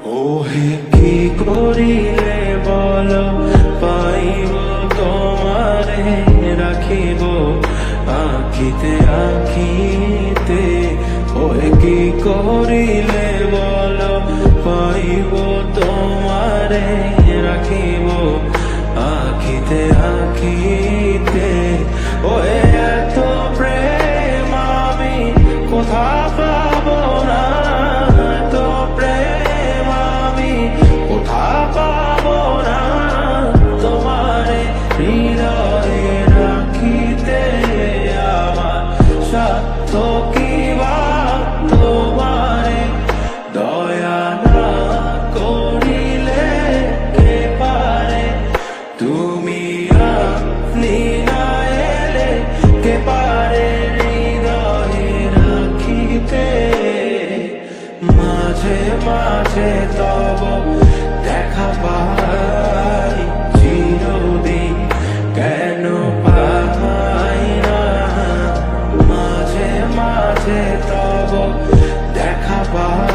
ওহে কি করিলে বলো পাইব তোমারে রাখিব আখিতে আখিতে। ওহে কি করিলে বলো পাইব তোমারে রাখিব আখিতে আখিতে। ওহে এত প্রেম আমি কোথা পাবো না, এত প্রেম আমি কোথা পাবো না। তোমারে হৃদয়ে রাখিতে আমার সাধ্য কি বা, তোমারে দয়া না করিলে কে পারে। তুমি আপনি না এলে কে পারে হৃদয়ে রাখিতে। মাঝে মাঝে তব দেখা পাই চিরদিন কেন পাই না। মাঝে মাঝে তব দেখা পাই